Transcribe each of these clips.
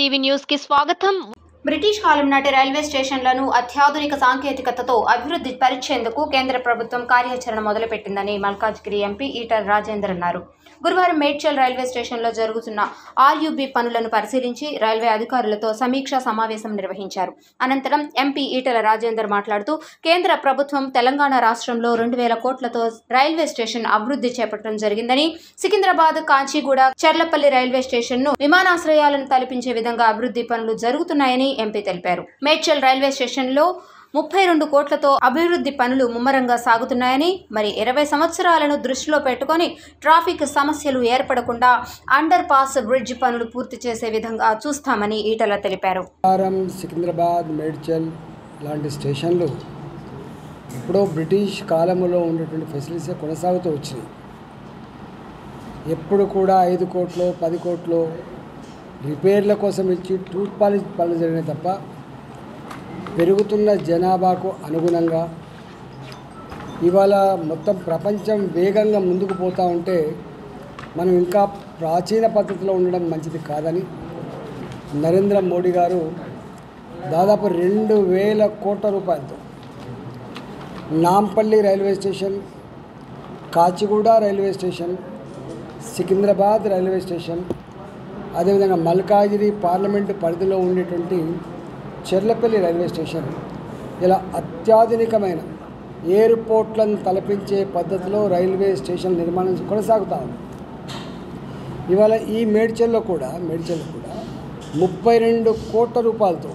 TV news కి స్వాగతం. British కాలం నాటి రైల్వే స్టేషన్లను అత్యాధునిక సాంకేతికతతో అభివృద్ధి పరిచేందుకు కేంద్ర ప్రభుత్వం కార్యాచరణ మొదలుపెట్టిందని మల్కాజ్గిరి ఎంపీ ఈటల రాజేందర్ అన్నారు. గురువారం మేడ్చల్ రైల్వే స్టేషన్లో జరుగుతున్న ఆర్యూబీ పనులను పరిశీలించి రైల్వే అధికారులతో సమీక్షా సమావేశం నిర్వహించారు. అనంతరం ఎంపీ ఈటల రాజేందర్ మాట్లాడుతూ కేంద్ర ప్రభుత్వం తెలంగాణ రాష్ట్రంలో 2000 కోట్లతో రైల్వే స్టేషన్ అభివృద్ధి చేపట్టడం జరిగిందని, సికింద్రాబాద్, కాచిగూడ, చర్లపల్లి రైల్వే స్టేషన్ను విమానాశ్రయాలను తలపించే విధంగా అభివృద్ధి పనులు జరుగుతున్నాయని ఎంపీ తెలిపారు. మేడ్చల్ రైల్వే స్టేషన్లో 32 కోట్లతో అభివృద్ధి పనులు ముమ్మరంగా సాగుతున్నాయని, మరి 20 సంవత్సరాలను దృష్టిలో పెట్టుకొని ట్రాఫిక్ సమస్యలు ఏర్పడకుండా అండర్ పాస్ బ్రిడ్జ్ పనులు పూర్తి చేసే విధంగా చూస్తామని ఈటల తెలిపారు. సికింద్రాబాద్, మేడ్చల్ లాంటి స్టేషన్లు ఎప్పుడో బ్రిటిష్ కాలంలో ఉన్నటువంటి ఫెసిలిటీస్ కొనసాగుతూ వచ్చినాయి. ఎప్పుడు కూడా 5 కోట్లు 10 కోట్లు రిపేర్ల కోసం ఇచ్చి టూత్ పాలిష్ పనులు జరిగినాయి తప్ప పెరుగుతున్న జనాభాకు అనుగుణంగా ఇవాళ మొత్తం ప్రపంచం వేగంగా ముందుకు పోతూ ఉంటే మనం ఇంకా ప్రాచీన పద్ధతిలో ఉండడం మంచిది కాదని నరేంద్ర మోడీ గారు దాదాపు 2000 కోట్ల రూపాయలతో Nampally railway station, Kacheguda railway station, Secunderabad railway station, అదేవిధంగా మల్కాజిగిరి పార్లమెంటు పరిధిలో ఉండేటువంటి చర్లపల్లి రైల్వే స్టేషన్ ఇలా అత్యాధునికమైన ఎయిర్పోర్ట్లను తలపించే పద్ధతిలో రైల్వే స్టేషన్ నిర్మాణం కొనసాగుతూ ఉంది. ఇవాళ ఈ మేడ్చల్లో కూడా 32 కోట్ల రూపాయలతో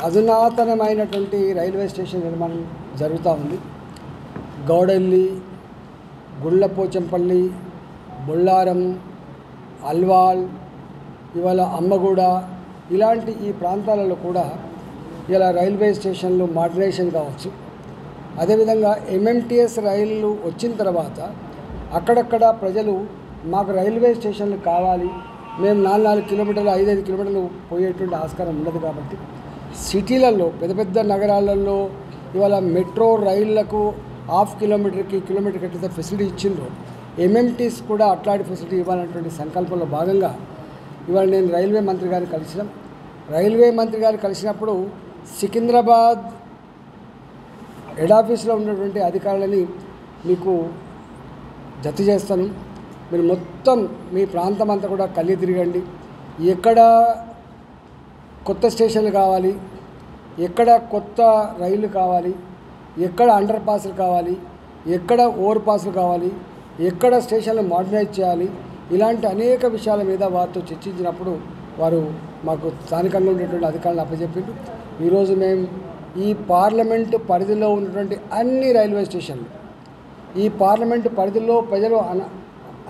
అధునాతనమైనటువంటి రైల్వే స్టేషన్ నిర్మాణం జరుగుతూ ఉంది. గౌడెల్లి, గుళ్ళపోచంపల్లి, బొల్లారం, అల్వాల్, ఇవాళ అమ్మగూడ ఇలాంటి ఈ ప్రాంతాలలో కూడా ఇలా రైల్వే స్టేషన్లు మోడర్నైజేషన్ కావచ్చు. అదేవిధంగా ఎంఎంటీఎస్ రైళ్ళు వచ్చిన తర్వాత అక్కడక్కడ ప్రజలు మాకు రైల్వే స్టేషన్లు కావాలి, మేము 4 కిలోమీటర్లు 5 కిలోమీటర్లు పోయేటువంటి ఆస్కారం ఉండదు కాబట్టి సిటీలలో పెద్ద నగరాలలో ఇవాళ మెట్రో రైళ్లకు ½ కిలోమీటర్కి కిలోమీటర్కి ఎట్లయితే ఫెసిలిటీ ఇచ్చిండ్రో ఎంఎంటీస్ కూడా అట్లాంటి ఫెసిలిటీ ఇవ్వాలనేటువంటి సంకల్పంలో భాగంగా ఇవాళ నేను రైల్వే మంత్రి గారిని కలిసినాం. రైల్వే మంత్రి గారు కలిసినప్పుడు సికింద్రాబాద్ హెడ్ ఆఫీస్లో ఉన్నటువంటి అధికారులని మీకు జత చేస్తాను. మీరు మొత్తం మీ ప్రాంతం అంతా కూడా కలిగి తిరగండి. ఎక్కడ కొత్త స్టేషన్లు కావాలి, ఎక్కడ కొత్త రైళ్లు కావాలి, ఎక్కడ అండర్ పాస్లు కావాలి, ఎక్కడ ఓవర్ పాస్లు కావాలి, ఎక్కడ స్టేషన్లు మోడర్నైజ్ చేయాలి, ఇలాంటి అనేక విషయాల మీద వారితో చర్చించినప్పుడు వారు మాకు స్థానికంగా ఉండేటువంటి అధికారులను అప్పచెప్పిండు. ఈరోజు మేము ఈ పార్లమెంటు పరిధిలో ఉన్నటువంటి అన్ని రైల్వే స్టేషన్లు, ఈ పార్లమెంటు పరిధిలో ప్రజలు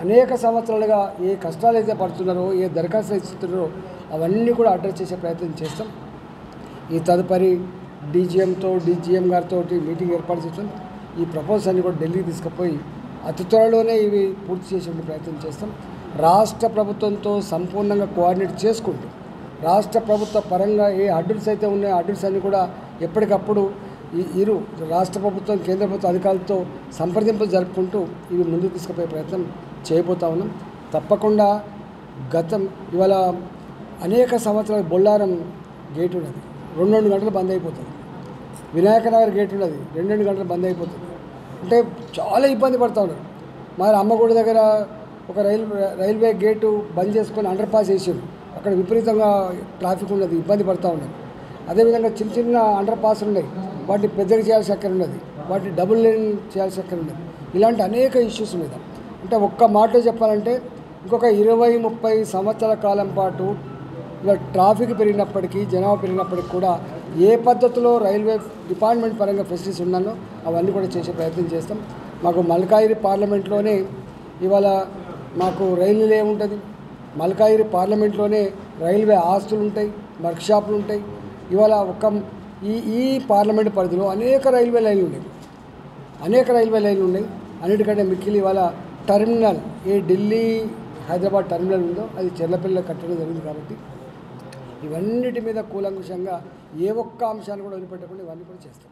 అనేక సంవత్సరాలుగా ఏ కష్టాలు అయితే పడుతున్నారో, ఏ దరఖాస్తులు ఇస్తున్నారో అవన్నీ కూడా అడ్రస్ చేసే ప్రయత్నం చేస్తాం. ఈ తదుపరి డీజీఎంతో డీజీఎం గారితో మీటింగ్ ఏర్పాటు చేస్తాం. ఈ ప్రపోజల్స్ అన్ని కూడా ఢిల్లీకి తీసుకుపోయి అతి త్వరలోనే ఇవి పూర్తి చేసే ప్రయత్నం చేస్తాం. రాష్ట్ర ప్రభుత్వంతో సంపూర్ణంగా కోఆర్డినేట్ చేసుకుంటూ రాష్ట్ర ప్రభుత్వ పరంగా ఏ అడ్రస్ అయితే ఉన్నాయో అడ్రస్ అన్ని కూడా ఎప్పటికప్పుడు ఇరు రాష్ట్ర ప్రభుత్వం కేంద్ర ప్రభుత్వ అధికారులతో సంప్రదింపులు జరుపుకుంటూ ఇవి ముందుకు తీసుకుపోయే ప్రయత్నం చేయబోతా ఉన్నాం. తప్పకుండా ఇవాళ అనేక సంవత్సరాలు బొల్లారం గేట్ ఉన్నది, 2 గంటలు బంద్ అయిపోతుంది. వినాయక నగర్ గేట్ ఉన్నది, 2 గంటలు బంద్ అయిపోతుంది. అంటే చాలా ఇబ్బంది పడుతూ ఉన్నారు. మరి అమ్మగూడ దగ్గర ఒక రైల్వే గేటు బంద్ చేసుకొని అండర్ పాస్ వేసారు. అక్కడ విపరీతంగా ట్రాఫిక్ ఉన్నది, ఇబ్బంది పడుతూ ఉన్నారు. అదేవిధంగా చిన్న అండర్ పాస్ ఉన్నాయి, వాటిని పెద్దగా చేయాల్సిన అక్కడ ఉన్నది, వాటిని డబుల్ లేన్ చేయాల్సిన అక్కడ ఉన్నది. ఇలాంటి అనేక ఇష్యూస్ మీద అంటే ఒక్క మాటలో చెప్పాలంటే ఇంకొక 20-30 సంవత్సరాల కాలం పాటు ఇలా ట్రాఫిక్ పెరిగినప్పటికీ జనాభా పెరిగినప్పటికీ కూడా ఏ పద్ధతిలో రైల్వే డిపార్ట్మెంట్ పరంగా ఫెసిలిటీస్ ఉన్నానో అవన్నీ కూడా చేసే ప్రయత్నం చేస్తాం. మాకు మల్కాజిగిరి పార్లమెంట్లోనే ఇవాళ మాకు రైల్వే ఉంటుంది. మల్కాజిగిరి పార్లమెంట్లోనే రైల్వే ఆస్తులు ఉంటాయి, వర్క్షాపులు ఉంటాయి. ఇవాళ ఈ పార్లమెంట్ పరిధిలో అనేక రైల్వే లైన్లు ఉన్నాయి. అన్నిటికంటే మిక్కిలి ఇవాళ టెర్మినల్ ఢిల్లీ హైదరాబాద్ టెర్మినల్ ఉందో అది చర్లపల్లిలో కట్టడం జరిగింది. కాబట్టి ఇవన్నిటి మీద కూలంకుషంగా ఏ ఒక్క అంశాన్ని కూడా వదిలిపెట్టకుండా ఇవన్నీ కూడా చేస్తాం.